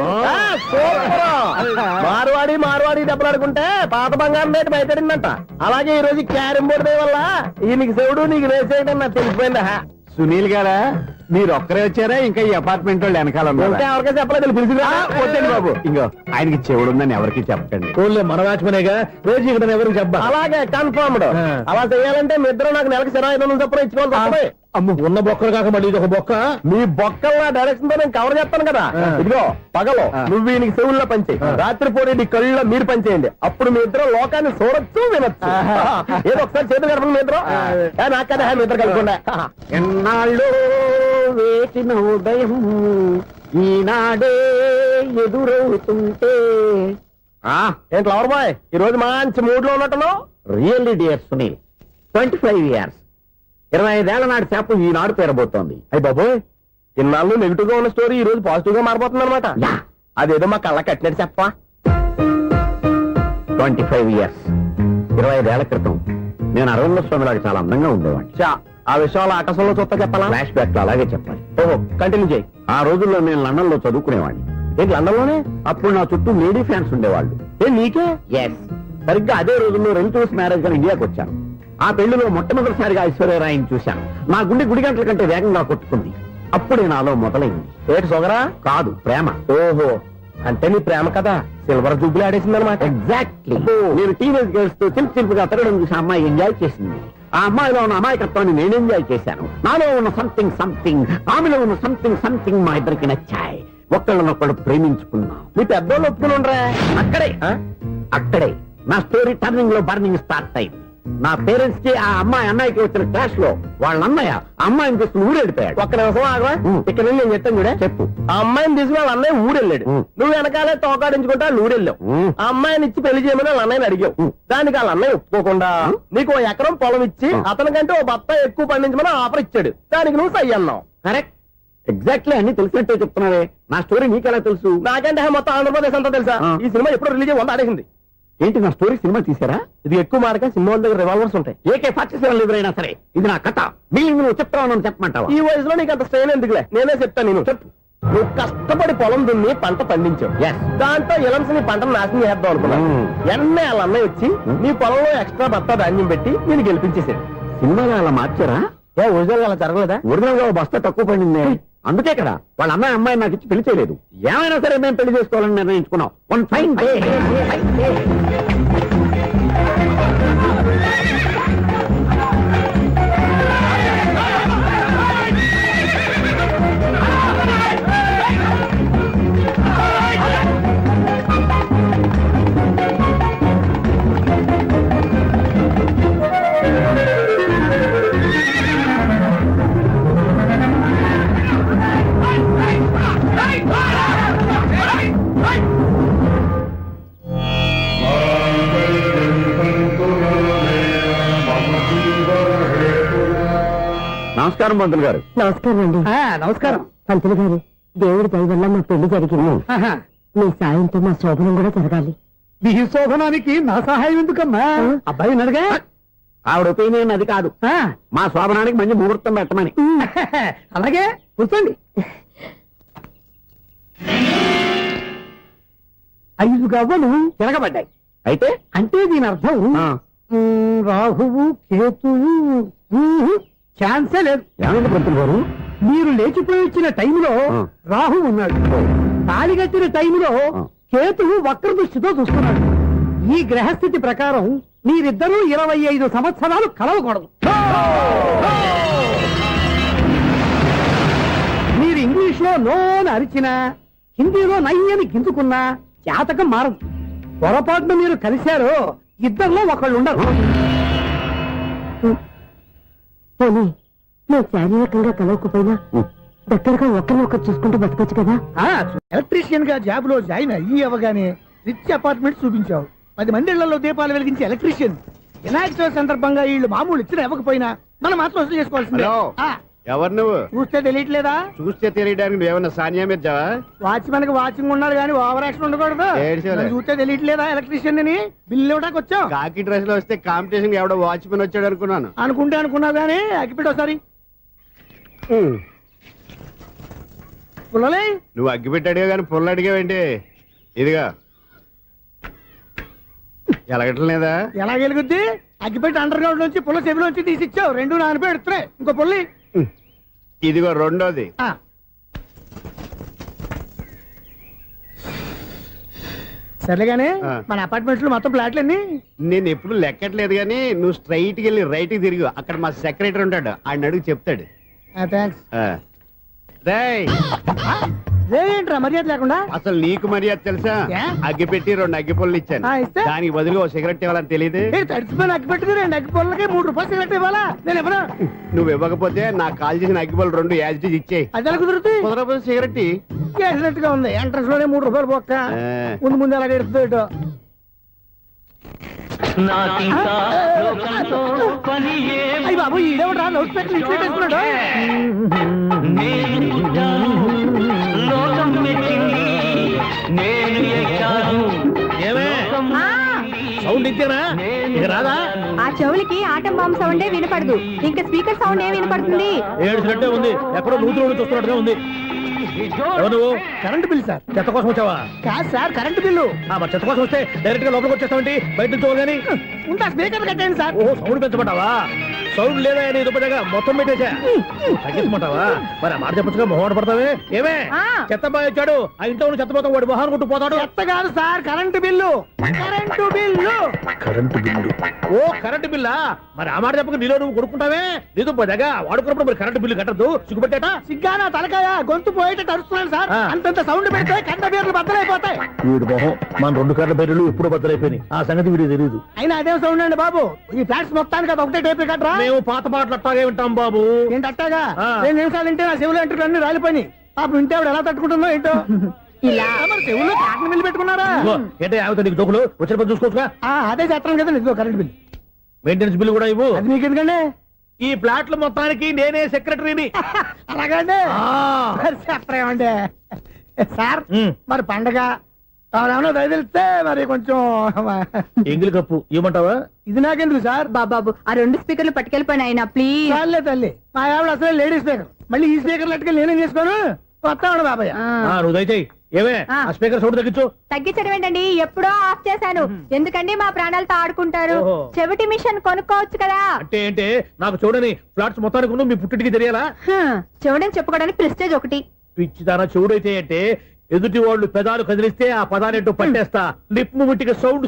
మార్వాడి మార్వాడి దెబ్బలాడుకుంటే పాత బంగారం రేటు బయటడిందంట. అలాగే ఈ రోజు క్యారం బోర్డు దే వల్ల ఈయనకి శివుడు నీకు రేసేయడం నాకు తెలిసిపోయిందా? సునీల్ గారా, మీరు ఒక్కరే వచ్చారా? ఇంకా ఈ అపార్ట్మెంట్ వాళ్ళు వెనకాల ఉన్నారా? ఎవరికీ చెప్పలేదు, పిలిచిరా. వద్దండి బాబు, ఇంకో ఆయనకి చెవుడుందని ఎవరికి చెప్పకండి. కోళ్ళే మన వాచ్మనేగా, రేచి ఇక్కడ ఎవరికి చెప్పా. అలాగే కన్ఫర్మ్డ్. అలా చేయాలంటే మీ ఇద్దరు నాకు నెలకు 500 చొప్పున ఇచ్చుకోవాలి. అమ్మ, ఉన్న బొక్కలు కాక మళ్ళీ ఇది ఒక బొక్క. మీ బొక్కల డైరెక్షన్ తో నేను కవర్ చేస్తాను కదా. ఇదిగో పగలో నువ్వు ఈయనకి చెవుల్లో పంచే, రాత్రిపూట నీ కళ్ళలో మీరు పనిచేయండి. అప్పుడు మీ ఇద్దరు లోకాన్ని చూడొచ్చు, వినొచ్చు. ఏదో ఒకసారి చేతులు కలపండి మీ ఇద్దరు. నాకు కదా మీ ఇద్దరు కలపకుండా. ఎన్నాళ్ళు వేసిన ఉదయం ఈనాడే ఎదురవుతుంటే. ఏంటి లవర్ బాయ్, ఈ రోజు మంచి మూడ్ లో ఉన్నట్టున్నావు? రియల్లీ డియర్ సునీల్, 25 years, 25 ఏళ్ల నాటి చేప ఈనాడు పేరబోతోంది. అయ్యి బాబోయ్, ఇన్నాళ్ళు నెగిటివ్ గా ఉన్న స్టోరీ ఈ రోజు పాజిటివ్ గా మారిపోతుంది అనమాట. అదేదో మా కళ్ళ కట్టినట్టు చెప్పా. 25 years, 25 ఏళ్ల క్రితం నేను అరవింద స్వామి లాగా చాలా అందంగా ఉండేవాడిని. ఆ విషయాలు ఆకాశంలో చూస్తా చెప్పాలా? ఫ్లాష్ బ్యాక్ లో అలాగే చెప్పాలి. ఓహో, కంటిన్యూ చేయి. ఆ రోజుల్లో నేను లండన్ లో చదువుకునేవాడిని. ఏంటి లండన్ లోనే? అప్పుడు నా చుట్టూ లేడీ ఫ్యాన్స్ ఉండేవాళ్ళు. నీకే? ఎస్, సరిగ్గా అదే రోజుల్లో రిలేటివ్స్ మ్యారేజ్ గా ఇండియాకి వచ్చాను. ఆ పెళ్లిలో మొట్టమొదటిసారిగా ఐశ్వర్యరాయని చూశాను. నా గుండె గుడి గంటల కంటే వేగంగా కొట్టుకుంది. అప్పుడే నాలో మొదలైంది. ఏంటి సొగరా? కాదు, ప్రేమ. ఓహో, అంటే నీ ప్రేమ కదా సిల్వర్ జూబ్లీ ఆడేసింది అనమాట. ఎగ్జాక్ట్లీ. నేను టీనేజ్ గర్ల్స్ తో చిలిపి చిలిపిగా తిరగడం చూసి అమ్మాయి ఎంజాయ్ చేసింది. ఆ అమ్మాయిలో ఉన్న అమాయకత్వాన్ని నేను ఎంజాయ్ చేశాను. నాలో ఉన్న సంథింగ్ ఆమెలో ఉన్న సంథింగ్ మా ఇద్దరికి నచ్చాయి. ఒక్కళ్ళనొక్కడు ప్రేమించుకున్నాం. మీ పెద్దోళ్ళు ఒప్పుకుని ఉండరా? అక్కడే నా స్టోరీ టర్నింగ్ లో బర్నింగ్ స్టార్ట్ అయింది. నా పేరెంట్స్ కి ఆ అమ్మాయి అన్నయ్యకి వచ్చిన క్లాష్ లో వాళ్ళ అన్నయ్య ఆ అమ్మాయిని తీసుకుని ఊరెళ్ళిపోయాడు. ఒక్క నిమిషం ఆగవా? ఇక్కడ నుండి నేను చెప్తాను కూడా చెప్పు. ఆ అమ్మాయిని తీసుకుని వాళ్ళ అన్నయ్య ఊరెళ్ళాడు. నువ్వు వెనకాలే తోకాడించుకుంటా ఊరెళ్ళావు. ఆ అమ్మాయిని ఇచ్చి పెళ్లి చేయమని వాళ్ళ అన్నయ్యని అడిగావు. దానికి వాళ్ళ అన్నయ్య ఒప్పుకోకుండా నీకు 1 ఎకరం పొలం ఇచ్చి అతనికంటే 1 బత్త ఎక్కువ పండించమని ఆఫర్ ఇచ్చాడు. దానికి నువ్వు సై అన్నావు. కరెక్ట్, ఎగ్జాక్ట్లీ అన్ని తెలిసినట్టే చెప్తున్నావే. నా స్టోరీ నీకెలా తెలుసు? నాకంటే మొత్తం ఆంధ్రప్రదేశ్ అంతా తెలుసా? ఈ సినిమా ఎప్పుడు రిలీజ్ 100 ఆడేసింది. ఏంటి నా స్టోరీ సినిమా తీసారా? ఇది ఎక్కువ మార్క సినిమా వాళ్ళ దగ్గర రివాల్వర్స్ ఉంటాయి. AK-47 ఎదురైనా సరే ఇది నా కథ. మీరు నువ్వు చెప్తావు చెప్పమంటావా? ఈ వయసులో నీకు అంత స్ట్రెయిన్ ఎందుకులే, నేనే చెప్తాను. నేను చెప్పు. నువ్వు కష్టపడి పొలం దున్ని పంట పండించావు. దాంతో ఎలమ్స్ నీ పంటను నాశనం చేద్దాం అనుకున్నాను. ఎన్నే వాళ్ళ అన్నయ్య వచ్చి నీ పొలంలో ఎక్స్ట్రా బత్తా ధాన్యం పెట్టి నేను గెలిపించేసాడు. సినిమాలో అలా మార్చారా? ఒరిజినల్ అలా జరగలేదా? ఒరిజినల్ గా బస్తా తక్కువ పడింది. అందుకే కదా వాళ్ళ అమ్మాయి నాకు ఇచ్చి పెళ్లి చేయలేదు. ఏమైనా సరే మేము పెళ్లి చేసుకోవాలని నిర్ణయించుకున్నాం. One fine day. నమస్కారం పంతులు గారు. నమస్కారం అండి. నమస్కారం. పంతులు గారు, దేవుడి దయ వల్ల మా పెళ్లి జరిగింది. మీ సాయంతో మా శోభనం కూడా జరగాలి. మీ శోభనానికి నా సహాయం ఎందుకమ్మా? అబ్బాయి అడగా. ఆవిడ ఒపీనియన్ అది కాదు. మా శోభనానికి మంచి ముహూర్తం పెట్టమని. అలాగే కూర్చోండి. 5 గవ్వలు తిరగబడ్డాయి. అయితే అంటే దీని అర్థం రాహువు కేతువు ఛాన్సే లేదు. ఏమైంది పంతులు గారు? మీరు లేచిపోయి వచ్చిన టైంలో రాహు ఉన్నాడు. తాళి కట్టిన టైంలో కేతువు వక్ర దృష్టితో చూస్తున్నాడు. ఈ గ్రహస్థితి ప్రకారం మీరిద్దరూ 25 సంవత్సరాలు కలవకూడదు. మీరు ఇంగ్లీష్ లో నోని అరిచినా, హిందీలో నయ్యని గింజుకున్నా జాతకం మారదు. పొరపాటున మీరు కలిశారో ఇద్దరిలో ఒకళ్ళు ఉండరు. పోనీ మేము శారీరకంగా కలవకపోయినా దగ్గరగా ఒకరినొకరు చూసుకుంటూ బతకొచ్చు కదా. ఎలక్ట్రీషియన్ గా జాబ్ లో జాయిన్ అయ్యి అవగానే రిచ్ అపార్ట్మెంట్ చూపించావు. 10 మంది ఇళ్లలో దీపాలు వెలిగించే ఎలక్ట్రీషియన్. వినాయక చవితి సందర్భంగా వీళ్ళు మామూలు ఇచ్చిన ఇవ్వకపోయినా మనం మాత్రం వసూలు చేసుకోవాల్సిందే. ఎవరు నువ్వు? చూస్తే తెలియట్లేదా? చూస్తే తెలియడానికి నువ్వేమన్నా సానియా మీర్జావా? వాచ్మెన్ కి వాచింగ్ ఉండాలి కానీ ఓవర్ యాక్షన్ ఉండకూడదు. నన్ను చూస్తే తెలియట్లేదా ఎలక్ట్రీషియన్ అని? బిల్లు ఇవ్వడానికి వచ్చాం. కాకి డ్రెస్ లో వస్తే కాంపిటీషన్ ఎవడో వాచ్మెన్ వచ్చాడు అనుకున్నాను. అనుకుంటే అనుకున్నావు కానీ అగ్గిపెట్టి ఒకసారి పుల్లలే. నువ్వు అగ్గి పెట్టాడుగా కానీ పుల్ల అడిగావేంటి? ఇదిగా ఎలగటం లేదా? ఎలా వెలుగుద్ది? అగ్గిపెట్టి అండర్ గ్రౌండ్ నుంచి పుల్ల చెవిలోంచి తీసిచ్చావు. 2 నానిపోయి ఎడుతున్నాయి. ఇంకో పుల్లి. ఇదిగో రెండోది. సర్లేగానే మన అపార్ట్మెంట్ లో మొత్తం ఫ్లాట్లు అన్ని నేను ఎప్పుడు లెక్కట్లేదు కానీ నువ్వు స్ట్రైట్ కి వెళ్ళి రైట్ కి తిరిగి అక్కడ మా సెక్రటరీ ఉంటాడు. ఆయన అడుగు చెప్తాడు. థ్యాంక్స్. రేయ్, ఏంట్రా మర్యాద లేకుండా? అసలు నీకు మర్యాద తెలుసా? అగ్గి పెట్టి 2 అగ్గి పుల్లలు ఇచ్చాను. దానికి బదులుగా 1 సిగరెట్ ఇవ్వాలని తెలియదు. తడిచిపోయిన అగ్గి పెట్టుకుని 2 అగ్గి పుల్లలకి 3 రూపాయలు సిగరెట్ ఇవ్వాలా? నేను ఇవ్వను. నువ్వు ఇవ్వకపోతే నాకు కాల్ చేసిన అగ్గి పుల్లలు 2 యాజిటీస్ ఇచ్చేయి. అది ఎలా కుదురుతుంది? కుదరకపోతే సిగరెట్ చేసినట్టుగా ఉంది. ఎంట్రన్స్ లోనే 3 రూపాయలు పోక్క. ముందు అలాగే ఎడుతుంది. అయ్యి బాబు ఈడేవడా లౌడ్ స్పీకర్ ఇంట్లో వేసుకున్నాడు. సౌండ్ ఇచ్చానా? ఇక రాదా? ఆ చెవులకి ఆటం బాంబు సౌండే వినపడదు. ఇంకా స్పీకర్ సౌండ్ ఏ వినపడుతుంది? ఏడుసినట్టే ఉంది. ఎక్కడో నూతులు చూస్తున్నట్టుగా ఉంది. నువ్వు కరెంట్ బిల్ సార్. చెత్త కోసం వచ్చావా? కాదు సార్, కరెంట్ బిల్లు. మరి చెత్త కోసం వస్తే డైరెక్ట్ గా లోపలికి వచ్చేస్తావంటి? బయట నుంచి కానీ ఉంటా స్పీకర్ కట్టండి సార్. ఓ సౌండ్ పెంచమంటావా? సౌండ్ లేదా నీ దుప్పటగా మొత్తం పెట్టేసా. తగ్గించమంటావా? మరి ఆ మాట చెప్పచ్చుగా మొహమాట పడతావే. ఏమే చెత్త బాగా వచ్చాడు. ఆ ఇంట్లో ఉన్న చెత్త పోతాం వాడు మొహాన్ని కొట్టు పోతాడు. చెత్త కాదు sir, current bill. Current bill. Current bill. ఓ కరెంటు బిల్లా? మరి ఆ మాట చెప్పక నీలో నువ్వు కొడుకుంటావే. నీ దుప్పటగా వాడుకున్నప్పుడు మరి కరెంటు బిల్లు కట్టద్దు. సిగ్గుపెట్టాట? సిగ్గానా తలకాయ గొంతు పోయి పోయేటట్టు అరుస్తున్నాను సార్. ఆ. అంతంత సౌండ్ పెడితే కంట బీర్లు బద్దలైపోతాయి. వీడు మొహం మన 2 కార్ల పేర్లు ఎప్పుడో బద్దలైపోయినాయి. ఆ సంగతి వీడికి తెలియదు. అయినా అదేం సౌండ్ అండి బాబు, ఈ ఫ్లాట్స్ మొత్తానికి అది ఒకటే టేప్ కట్టరా? మేము పాత పాటలు అట్టాగే వింటాం బాబు. ఏంటి అట్టాగా? ఆ. 2 నిమిషాలు వింటే నా చెవులు ఎంటర్ అన్ని రాలిపోయి పాపం వింటే ఆవిడ ఎలా తట్టుకుంటుందో ఏంటో. ఇలా మరి చెవుల్లో కాటన్ బిల్లు పెట్టుకున్నారా? ఇదిగో, ఏంటే ఆమెతో నీకు జోకులు వచ్చిన పని చూసుకోవచ్చుగా. అదే చేస్తాను కదా ఇదిగో కరెంట్ బిల్. మెయింటెనెన్స్ బిల్లు కూడా ఇవ్వు. అది మీకు ఎందుకండి? ఈ ప్లాట్ల మొత్తానికి నేనే సెక్రటరీని. అలాగండి మరి చెప్పరేమండి సార్. మరి పండగ ఏమన్నా దయదలిస్తే మరి కొంచెం ఎంగిలి కప్పు ఇవ్వమంటావా? ఇది నాకెందుకు సార్? బాబాబు ఆ 2 స్పీకర్లు పట్టుకెళ్ళిపోయిన ఆయన ప్లీజ్. చాలే తల్లి, మా ఆవిడ అసలే లేడీ స్పీకర్, మళ్ళీ ఈ స్పీకర్ లెట్టుకెళ్ళి నేనేం చేసుకోను. వస్తాడు బాబాయ్. నువ్వు దయచేయి. ఏమే ఆ. ఆ స్పీకర్ సౌండ్ తగ్గించు. తగ్గించడం ఏంటండి, ఎప్పుడో ఆఫ్ చేశాను. ఎందుకండి మా ప్రాణాలతో ఆడుకుంటారు? ఓహో. చెవిటి మిషన్ కొనుక్కోవచ్చు కదా. అంటే ఏంటే నాకు చూడని ఫ్లాట్స్ మొత్తానికి ఉన్న మీ పుట్టింటికి తెలియాలా? చెవిడని చెప్పుకోవడానికి ప్రెస్టేజ్ ఒకటి. పిచ్చి దానా చెవుడైతే అంటే ఎదుటి వాళ్ళు పెదాలు కదిలిస్తే ఆ పదాలేంటో పట్టేస్తా. Lip ముట్టికి sound